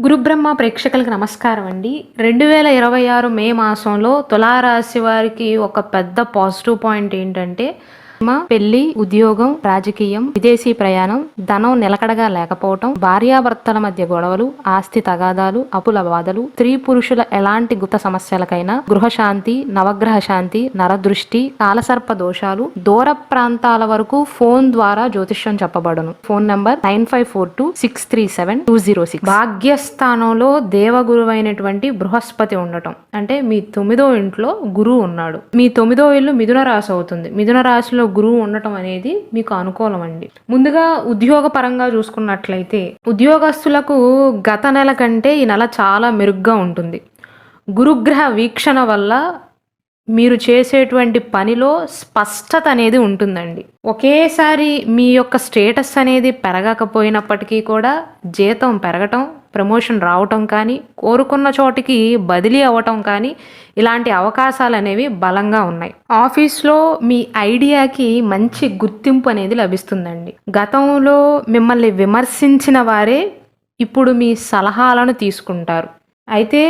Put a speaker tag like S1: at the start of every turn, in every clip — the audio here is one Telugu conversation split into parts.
S1: గురుబ్రహ్మ ప్రేక్షకులకు నమస్కారం అండి. 2026 మే మాసంలో తులారాశి వారికి ఒక పెద్ద పాజిటివ్ పాయింట్ ఏంటంటే పెళ్లి, ఉద్యోగం, రాజకీయం, విదేశీ ప్రయాణం, ధనం నిలకడగా లేకపోవటం, భార్యాభర్తల మధ్య గొడవలు, ఆస్తి తగాదాలు, అప్పుల బాధలు, స్త్రీ పురుషుల ఎలాంటి గుప్త సమస్యలకైనా గృహశాంతి, నవగ్రహ శాంతి, నరదృష్టి, కాలసర్ప దోషాలు, దూర ప్రాంతాల వరకు ఫోన్ ద్వారా జ్యోతిష్యం చెప్పబడును. Phone number 9542637206. భాగ్యస్థానంలో దేవగురువైనటువంటి బృహస్పతి ఉండటం అంటే మీ 9వ ఇంట్లో గురువు ఉన్నాడు. మీ 9వ ఇల్లు మిథున రాశి అవుతుంది. మిథున రాశిలో గురువు ఉండటం అనేది మీకు అనుకూలం అండి. ముందుగా ఉద్యోగ పరంగా చూసుకున్నట్లయితే ఉద్యోగస్తులకు గత నెల కంటే ఈ నెల చాలా మెరుగ్గా ఉంటుంది. గురుగ్రహ వీక్షణ వల్ల మీరు చేసేటువంటి పనిలో స్పష్టత అనేది ఉంటుందండి. ఒకేసారి మీ యొక్క స్టేటస్ అనేది పెరగకపోయినప్పటికీ కూడా జీతం పెరగటం, ప్రమోషన్ రావటం కానీ, కోరుకున్న చోటికి బదిలీ అవ్వటం కానీ ఇలాంటి అవకాశాలు అనేవి బలంగా ఉన్నాయి. ఆఫీస్లో మీ ఐడియాకి మంచి గుర్తింపు అనేది లభిస్తుందండి. గతంలో మిమ్మల్ని విమర్శించిన వారే ఇప్పుడు మీ సలహాలను తీసుకుంటారు. అయితే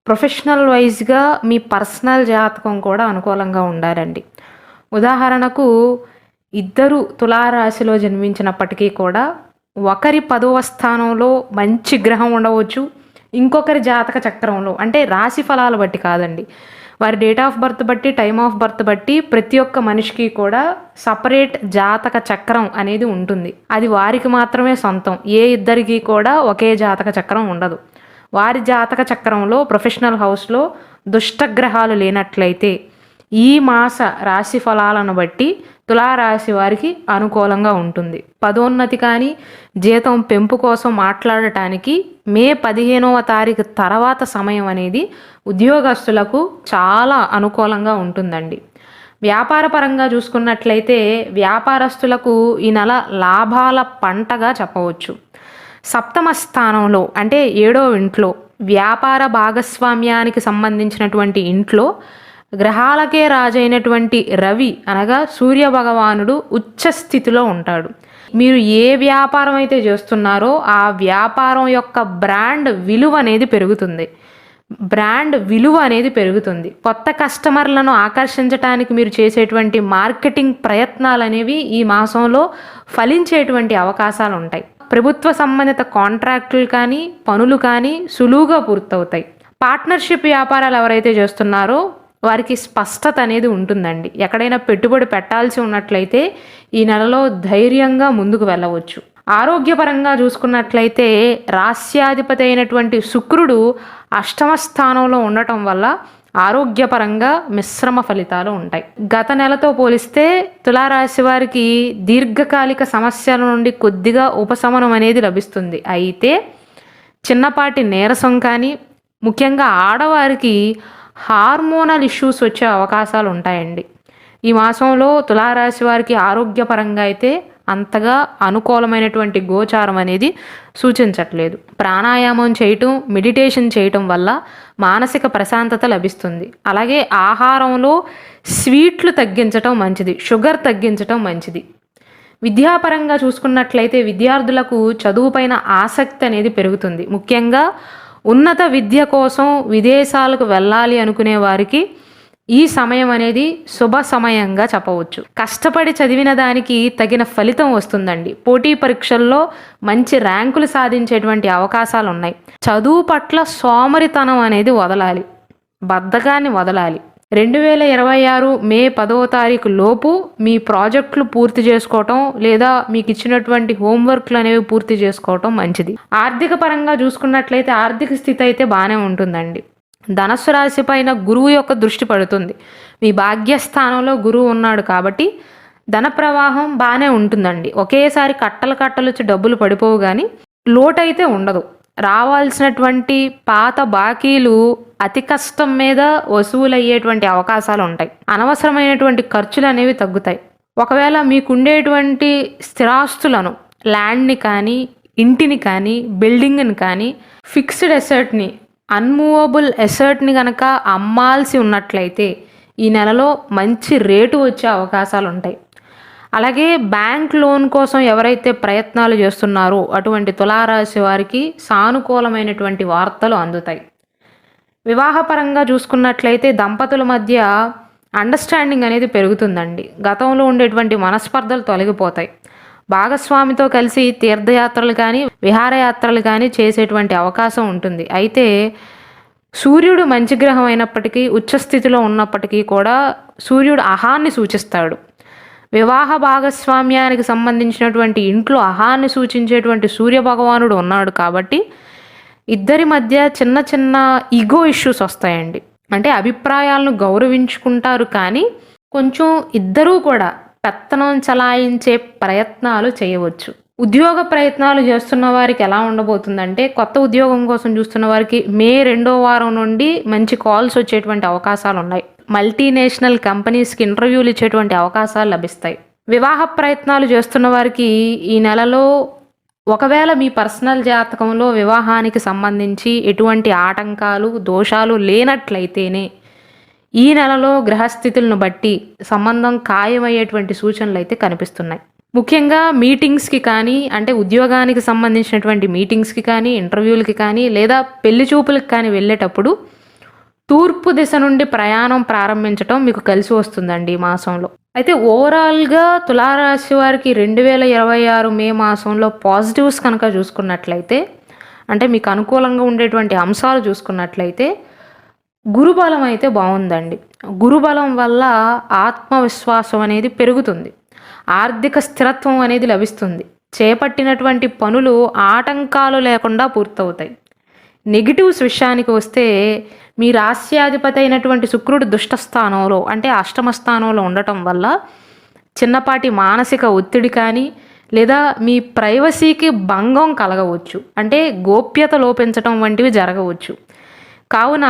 S1: ప్రొఫెషనల్ వైజ్గా మీ పర్సనల్ జాతకం కూడా అనుకూలంగా ఉండాలండి. ఉదాహరణకు ఇద్దరు తులారాశిలో జన్మించినప్పటికీ కూడా ఒకరి 10వ స్థానంలో మంచి గ్రహం ఉండవచ్చు, ఇంకొకరి జాతక చక్రంలో అంటే రాశి ఫలాలు బట్టి కాదండి, వారి డేట్ ఆఫ్ బర్త్ బట్టి, టైమ్ ఆఫ్ బర్త్ బట్టి ప్రతి ఒక్క మనిషికి కూడా సపరేట్ జాతక చక్రం అనేది ఉంటుంది. అది వారికి మాత్రమే సొంతం. ఏ ఇద్దరికి కూడా ఒకే జాతక చక్రం ఉండదు. వారి జాతక చక్రంలో ప్రొఫెషనల్ హౌస్లో దుష్టగ్రహాలు లేనట్లయితే ఈ మాస రాశి ఫలాలను బట్టి తులారాశి వారికి అనుకూలంగా ఉంటుంది. పదోన్నతి కానీ జీతం పెంపు కోసం మాట్లాడటానికి మే 15వ తారీఖు తర్వాత సమయం అనేది ఉద్యోగస్తులకు చాలా అనుకూలంగా ఉంటుందండి. వ్యాపార పరంగా చూసుకున్నట్లయితే వ్యాపారస్తులకు ఈ నెల లాభాల పంటగా చెప్పవచ్చు. 7వ స్థానంలో అంటే 7వ ఇంట్లో వ్యాపార భాగస్వామ్యానికి సంబంధించినటువంటి ఇంట్లో గ్రహాలకే రాజైనటువంటి రవి అనగా సూర్య భగవానుడు ఉచ్చ స్థితిలో ఉంటాడు. మీరు ఏ వ్యాపారం అయితే చేస్తున్నారో ఆ వ్యాపారం యొక్క బ్రాండ్ విలువ అనేది పెరుగుతుంది. కొత్త కస్టమర్లను ఆకర్షించడానికి మీరు చేసేటువంటి మార్కెటింగ్ ప్రయత్నాలు అనేవి ఈ మాసంలో ఫలించేటువంటి అవకాశాలు ఉంటాయి. ప్రభుత్వ సంబంధిత కాంట్రాక్టులు కానీ పనులు కానీ సులువుగా పూర్తవుతాయి. పార్ట్నర్షిప్ వ్యాపారాలు ఎవరైతే చేస్తున్నారో వారికి స్పష్టత అనేది ఉంటుందండి. ఎక్కడైనా పెట్టుబడి పెట్టాల్సి ఉన్నట్లయితే ఈ నెలలో ధైర్యంగా ముందుకు వెళ్ళవచ్చు. ఆరోగ్యపరంగా చూసుకున్నట్లయితే రాస్యాధిపతి అయినటువంటి శుక్రుడు 8వ స్థానంలో ఉండటం వల్ల ఆరోగ్యపరంగా మిశ్రమ ఫలితాలు ఉంటాయి. గత నెలతో పోలిస్తే తులారాశి వారికి దీర్ఘకాలిక సమస్యల నుండి కొద్దిగా ఉపశమనం అనేది లభిస్తుంది. అయితే చిన్నపాటి నీరసం కానీ ముఖ్యంగా ఆడవారికి హార్మోనల్ ఇష్యూస్ వచ్చే అవకాశాలు ఉంటాయండి. ఈ మాసంలో తులారాశి వారికి ఆరోగ్యపరంగా అయితే అంతగా అనుకూలమైనటువంటి గోచారం అనేది సూచించట్లేదు. ప్రాణాయామం చేయటం, మెడిటేషన్ చేయటం వల్ల మానసిక ప్రశాంతత లభిస్తుంది. అలాగే ఆహారంలో స్వీట్లు తగ్గించటం మంచిది, షుగర్ తగ్గించటం మంచిది. విద్యాపరంగా చూసుకున్నట్లయితే విద్యార్థులకు చదువుపైన ఆసక్తి అనేది పెరుగుతుంది. ముఖ్యంగా ఉన్నత విద్య కోసం విదేశాలకు వెళ్ళాలి అనుకునే వారికి ఈ సమయం అనేది శుభ సమయంగా చెప్పవచ్చు. కష్టపడి చదివిన దానికి తగిన ఫలితం వస్తుందండి. పోటీ పరీక్షల్లో మంచి ర్యాంకులు సాధించేటువంటి అవకాశాలు ఉన్నాయి. చదువు పట్ల సోమరితనం అనేది వదలాలి, బద్ధకాన్ని వదలాలి. 2026 మే 10వ తారీఖు లోపు మీ ప్రాజెక్టులు పూర్తి చేసుకోవటం లేదా మీకు ఇచ్చినటువంటి హోంవర్క్లు అనేవి పూర్తి చేసుకోవటం మంచిది. ఆర్థిక పరంగా చూసుకున్నట్లయితే ఆర్థిక స్థితి అయితే బాగానే ఉంటుందండి. ధనస్సు రాశి పైన గురువు యొక్క దృష్టి పడుతుంది. మీ భాగ్యస్థానంలో గురువు ఉన్నాడు కాబట్టి ధన ప్రవాహం బాగానే ఉంటుందండి. ఒకేసారి కట్టలు వచ్చి డబ్బులు పడిపోవు కానీ లోటైతే ఉండదు. రావాల్సినటువంటి పాత బాకీలు అతి కష్టం మీద వసూలయ్యేటువంటి అవకాశాలు ఉంటాయి. అనవసరమైనటువంటి ఖర్చులు అనేవి తగ్గుతాయి. ఒకవేళ మీకుండేటువంటి స్థిరాస్తులను, ల్యాండ్ని కానీ, ఇంటిని కానీ, బిల్డింగ్ని కానీ, ఫిక్స్డ్ ఎసెట్ని, అన్మూవబుల్ ఎసెట్ని కనుక అమ్మాల్సి ఉన్నట్లయితే ఈ నెలలో మంచి రేటు వచ్చే అవకాశాలు ఉంటాయి. అలాగే బ్యాంక్ లోన్ కోసం ఎవరైతే ప్రయత్నాలు చేస్తున్నారో అటువంటి తులారాశి వారికి సానుకూలమైనటువంటి వార్తలు అందుతాయి. వివాహపరంగా చూసుకున్నట్లయితే దంపతుల మధ్య అండర్స్టాండింగ్ అనేది పెరుగుతుందండి. గతంలో ఉండేటువంటి మనస్పర్ధలు తొలగిపోతాయి. భాగస్వామితో కలిసి తీర్థయాత్రలు కానీ విహారయాత్రలు కానీ చేసేటువంటి అవకాశం ఉంటుంది. అయితే సూర్యుడు మంచి గ్రహం అయినప్పటికీ ఉచ్చస్థితిలో ఉన్నప్పటికీ కూడా సూర్యుడు అహాన్ని సూచిస్తాడు. వివాహ భాగస్వామ్యానికి సంబంధించినటువంటి ఇంట్లో అహాన్ని సూచించేటువంటి సూర్య భగవానుడు ఉన్నాడు కాబట్టి ఇద్దరి మధ్య చిన్న చిన్న ఈగో ఇష్యూస్ వస్తాయండి. అంటే అభిప్రాయాలను గౌరవించుకుంటారు కానీ కొంచెం ఇద్దరూ కూడా పెత్తనం చలాయించే ప్రయత్నాలు చేయవచ్చు. ఉద్యోగ ప్రయత్నాలు చేస్తున్న వారికి ఎలా ఉండబోతుందంటే కొత్త ఉద్యోగం కోసం చూస్తున్న వారికి మే 2వ వారం నుండి మంచి కాల్స్ వచ్చేటువంటి అవకాశాలు ఉన్నాయి. మల్టీనేషనల్ కంపెనీస్కి ఇంటర్వ్యూలు ఇచ్చేటువంటి అవకాశాలు లభిస్తాయి. వివాహ ప్రయత్నాలు చేస్తున్న వారికి ఈ నెలలో ఒకవేళ మీ పర్సనల్ జాతకంలో వివాహానికి సంబంధించి ఎటువంటి ఆటంకాలు దోషాలు లేనట్లయితేనే ఈ నెలలో గ్రహస్థితులను బట్టి సంబంధం ఖాయమయ్యేటువంటి సూచనలు అయితే కనిపిస్తున్నాయి. ముఖ్యంగా మీటింగ్స్కి కానీ అంటే ఉద్యోగానికి సంబంధించినటువంటి మీటింగ్స్కి కానీ ఇంటర్వ్యూలకి కానీ లేదా పెళ్లి చూపులకు కానీ వెళ్ళేటప్పుడు తూర్పు దిశ నుండి ప్రయాణం ప్రారంభించడం మీకు కలిసి వస్తుందండి ఈ మాసంలో. అయితే ఓవరాల్గా తులారాశి వారికి 2026 మే మాసంలో పాజిటివ్స్ కనుక చూసుకున్నట్లయితే అంటే మీకు అనుకూలంగా ఉండేటువంటి అంశాలు చూసుకున్నట్లయితే గురుబలం అయితే బాగుందండి. గురుబలం వల్ల ఆత్మవిశ్వాసం అనేది పెరుగుతుంది. ఆర్థిక స్థిరత్వం అనేది లభిస్తుంది. చేపట్టినటువంటి పనులు ఆటంకాలు లేకుండా పూర్తవుతాయి. నెగిటివ్స్ విషయానికి వస్తే మీ రాశ్యాధిపతి అయినటువంటి శుక్రుడు దుష్ట స్థానంలో అంటే అష్టమ స్థానంలో ఉండటం వల్ల చిన్నపాటి మానసిక ఒత్తిడి కానీ లేదా మీ ప్రైవసీకి భంగం కలగవచ్చు. అంటే గోప్యత లోపించటం వంటివి జరగవచ్చు. కావున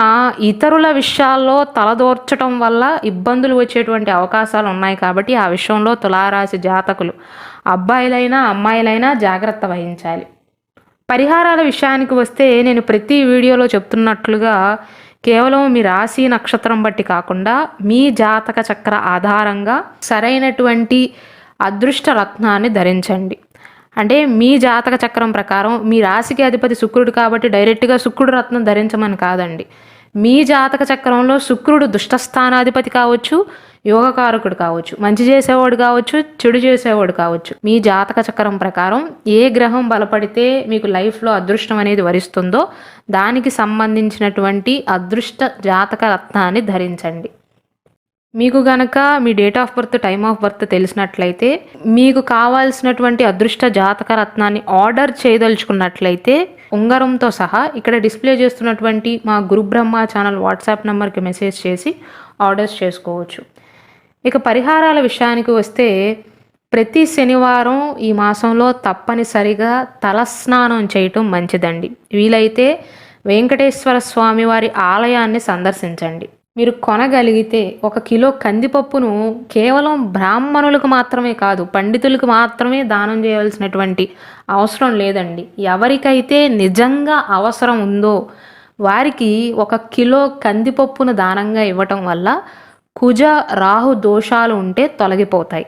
S1: ఇతరుల విషయాల్లో తలదోర్చడం వల్ల ఇబ్బందులు వచ్చేటువంటి అవకాశాలు ఉన్నాయి. కాబట్టి ఆ విషయంలో తులారాశి జాతకులు అబ్బాయిలైనా అమ్మాయిలైనా జాగ్రత్త వహించాలి. పరిహారాల విషయానికి వస్తే నేను ప్రతి వీడియోలో చెప్తున్నట్లుగా కేవలం మీ రాశి నక్షత్రం బట్టి కాకుండా మీ జాతక చక్ర ఆధారంగా సరైనటువంటి అదృష్ట రత్నాన్ని ధరించండి. అంటే మీ జాతక చక్రం ప్రకారం మీ రాశికి అధిపతి శుక్రుడు కాబట్టి డైరెక్ట్గా శుక్రుడు రత్నం ధరించమని కాదండి. మీ జాతక చక్రంలో శుక్రుడు దుష్టస్థానాధిపతి కావచ్చు, యోగకారకుడు కావచ్చు, మంచి చేసేవాడు కావచ్చు, చెడు చేసేవాడు కావచ్చు. మీ జాతక చక్రం ప్రకారం ఏ గ్రహం బలపడితే మీకు లైఫ్లో అదృష్టం అనేది వరిస్తుందో దానికి సంబంధించినటువంటి అదృష్ట జాతక రత్నాన్ని ధరించండి. మీకు గనక మీ date of birth time of birth తెలిసినట్లయితే మీకు కావాల్సినటువంటి అదృష్ట జాతక రత్నాన్ని ఆర్డర్ చేయదలుచుకున్నట్లయితే ఉంగరంతో సహా ఇక్కడ డిస్ప్లే చేస్తున్నటువంటి మా గురు బ్రహ్మ ఛానల్ వాట్సాప్ నెంబర్కి మెసేజ్ చేసి ఆర్డర్స్ చేసుకోవచ్చు. ఇక పరిహారాల విషయానికి వస్తే ప్రతి శనివారం ఈ మాసంలో తప్పనిసరిగా తలస్నానం చేయటం మంచిదండి. వీలైతే వెంకటేశ్వర స్వామి వారి ఆలయాన్ని సందర్శించండి. మీరు కొనగలిగితే 1 కిలో కందిపప్పును కేవలం బ్రాహ్మణులకు మాత్రమే కాదు పండితులకు మాత్రమే దానం చేయవలసినటువంటి అవసరం లేదండి. ఎవరికైతే నిజంగా అవసరం ఉందో వారికి 1 కిలో కందిపప్పును దానంగా ఇవ్వటం వల్ల కుజ రాహు దోషాలు ఉంటే తొలగిపోతాయి.